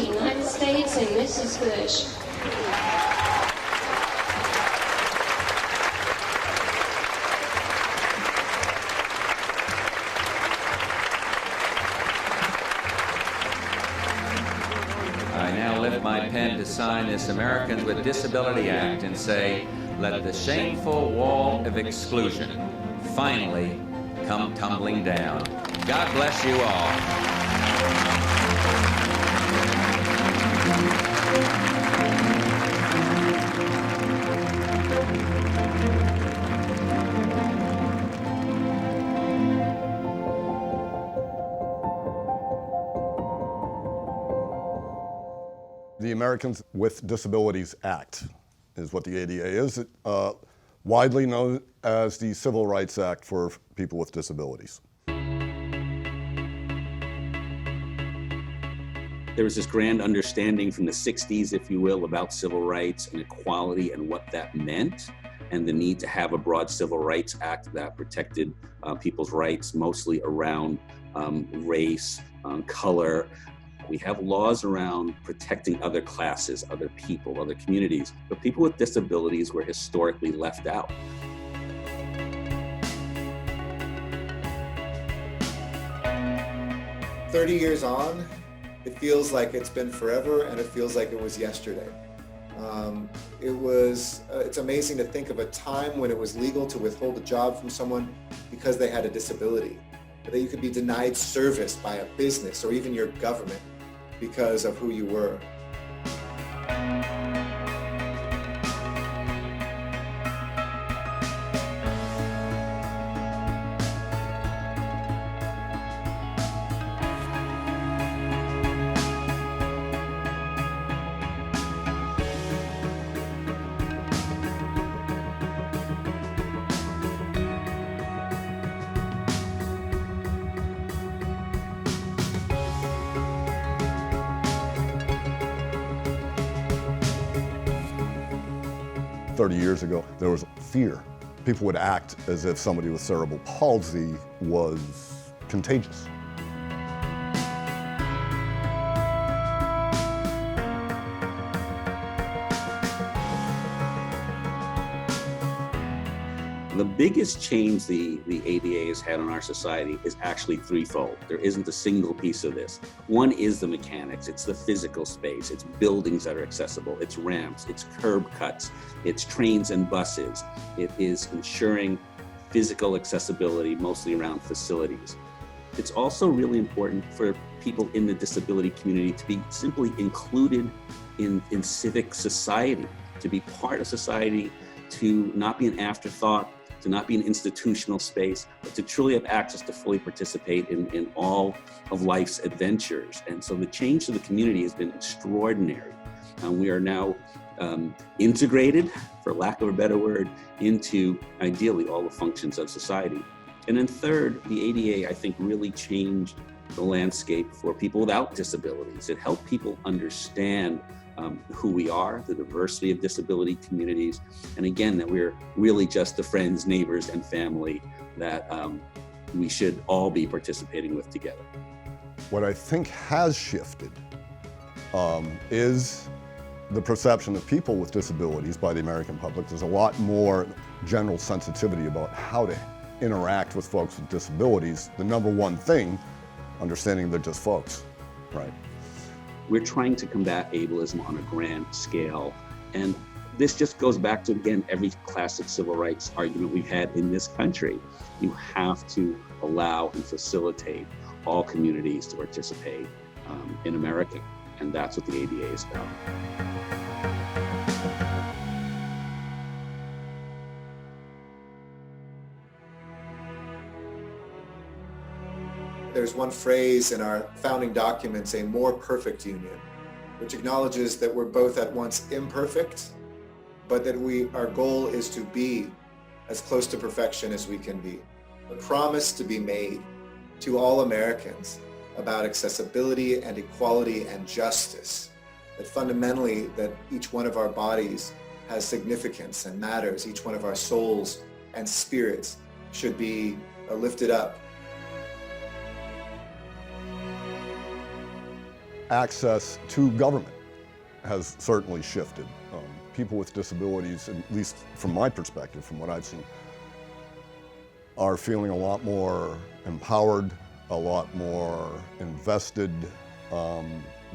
the United States and Mrs. Bush. I now lift my pen to sign this Americans with Disability Act and say, let the shameful wall of exclusion finally come tumbling down. God bless you all. The Americans with Disabilities Act is what the ADA is, widely known as the Civil Rights Act for people with disabilities. There was this grand understanding from the 60s, if you will, about civil rights and equality and what that meant, and the need to have a broad Civil Rights Act that protected people's rights, mostly around race, color. We have laws around protecting other classes, other people, other communities, but people with disabilities were historically left out. "30 years on, it feels like it's been forever, and it feels like it was yesterday. It's amazing to think of a time when it was legal to withhold a job from someone because they had a disability, or that you could be denied service by a business or even your government because of who you were. "30 years ago, there was fear. People would act as if somebody with cerebral palsy was contagious. The biggest change the ADA has had on our society is actually threefold. There isn't a single piece of this. One is the mechanics. It's the physical space. It's buildings that are accessible. It's ramps. It's curb cuts. It's trains and buses. It is ensuring physical accessibility, mostly around facilities. It's also really important for people in the disability community to be simply included in civic society, to be part of society, to not be an afterthought, to not be an institutional space, but to truly have access to fully participate in all of life's adventures. And so the change to the community has been extraordinary. We are now integrated, for lack of a better word, into ideally all the functions of society. And then third, the ADA, I think, really changed the landscape for people without disabilities. It helped people understand who we are, the diversity of disability communities, and again, that we're really just the friends, neighbors, and family that we should all be participating with together. What I think has shifted is the perception of people with disabilities by the American public. There's a lot more general sensitivity about how to interact with folks with disabilities. The number one thing, understanding they're just folks, right? We're trying to combat ableism on a grand scale. And this just goes back to, again, every classic civil rights argument we've had in this country. You have to allow and facilitate all communities to participate in America. And that's what the ADA is about. There's one phrase in our founding documents, a more perfect union, which acknowledges that we're both at once imperfect, but that our goal is to be as close to perfection as we can be. A promise to be made to all Americans about accessibility and equality and justice, that fundamentally that each one of our bodies has significance and matters. Each one of our souls and spirits should be lifted up. access to government has certainly shifted. People with disabilities, at least from my perspective, from what I've seen, are feeling a lot more empowered, a lot more invested,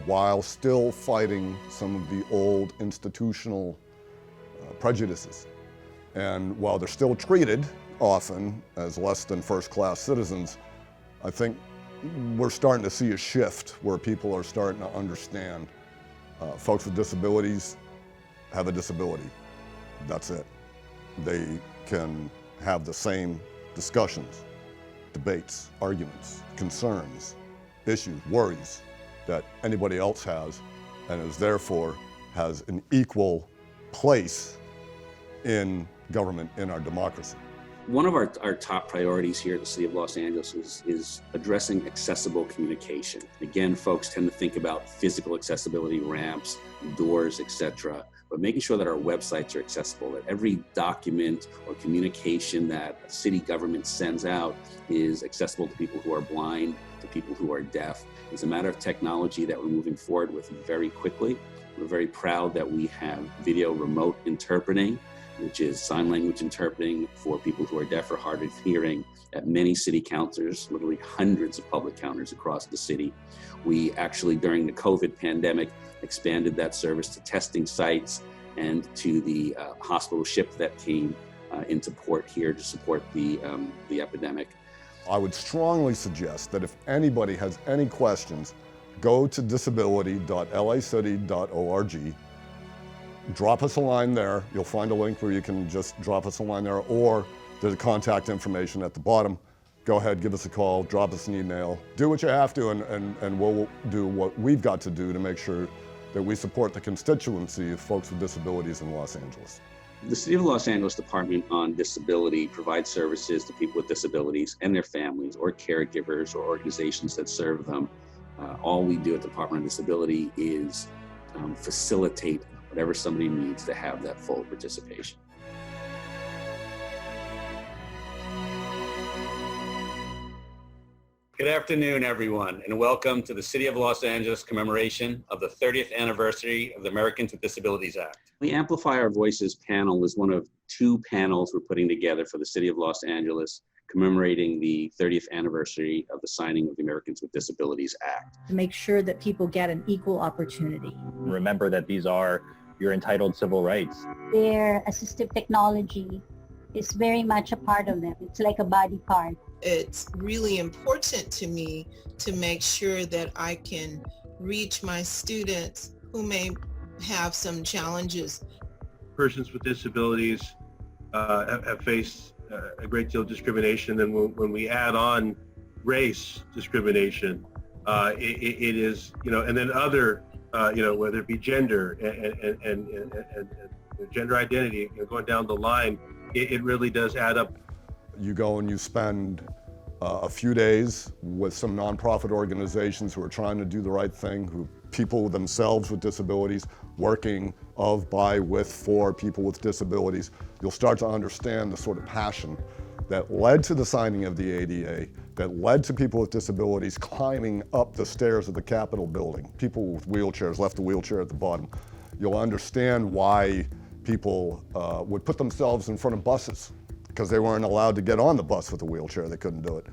while still fighting some of the old institutional prejudices. And while they're still treated often as less than first-class citizens, I think we're starting to see a shift where people are starting to understand folks with disabilities have a disability. That's it. They can have the same discussions, debates, arguments, concerns, issues, worries that anybody else has, and is therefore has an equal place in government, in our democracy. One of our top priorities here at the City of Los Angeles is addressing accessible communication. Again, folks tend to think about physical accessibility, ramps, doors, etc., but making sure that our websites are accessible, that every document or communication that a city government sends out is accessible to people who are blind, to people who are deaf. It's a matter of technology that we're moving forward with very quickly. We're very proud that we have video remote interpreting, which is sign language interpreting for people who are deaf or hard of hearing at many city counters, literally hundreds of public counters across the city. We actually, during the COVID pandemic, expanded that service to testing sites and to the hospital ship that came into port here to support the epidemic. I would strongly suggest that if anybody has any questions, go to disability.lacity.org. Drop us a line there. You'll find a link where you can just drop us a line there, or there's a contact information at the bottom. Go ahead, give us a call, drop us an email. Do what you have to, and we'll do what we've got to do to make sure that we support the constituency of folks with disabilities in Los Angeles. The City of Los Angeles Department on Disability provides services to people with disabilities and their families, or caregivers, or organizations that serve them. All we do at the Department of Disability is facilitate whatever somebody needs to have that full participation. Good afternoon, everyone, and welcome to the City of Los Angeles commemoration of the 30th anniversary of the Americans with Disabilities Act. The Amplify Our Voices panel is one of two panels we're putting together for the City of Los Angeles commemorating the 30th anniversary of the signing of the Americans with Disabilities Act. To make sure that people get an equal opportunity. Remember that these are your entitled civil rights. Their assistive technology is very much a part of them. It's like a body part. It's really important to me to make sure that I can reach my students who may have some challenges. Persons with disabilities have faced a great deal of discrimination, and when we add on race discrimination, it is, and then other, whether it be gender and gender identity, going down the line, it really does add up. You go and you spend a few days with some nonprofit organizations who are trying to do the right thing, who people themselves with disabilities, working of, by, with, for people with disabilities. You'll start to understand the sort of passion that led to the signing of the ADA, that led to people with disabilities climbing up the stairs of the Capitol building. People with wheelchairs left the wheelchair at the bottom. You'll understand why people would put themselves in front of buses because they weren't allowed to get on the bus with a wheelchair. They couldn't do it.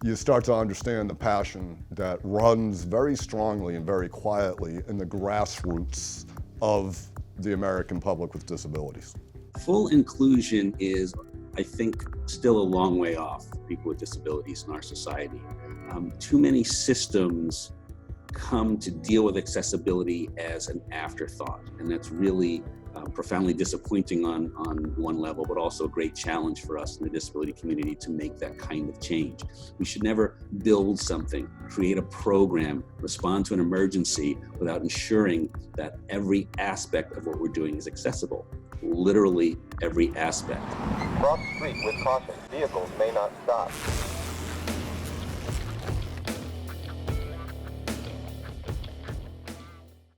You start to understand the passion that runs very strongly and very quietly in the grassroots of the American public with disabilities. Full inclusion is, I think, still a long way off for people with disabilities in our society. Too many systems come to deal with accessibility as an afterthought, and that's really profoundly disappointing on one level, but also a great challenge for us in the disability community to make that kind of change. We should never build something, create a program, respond to an emergency without ensuring that every aspect of what we're doing is accessible. Literally every aspect. Cross street with caution. Vehicles may not stop.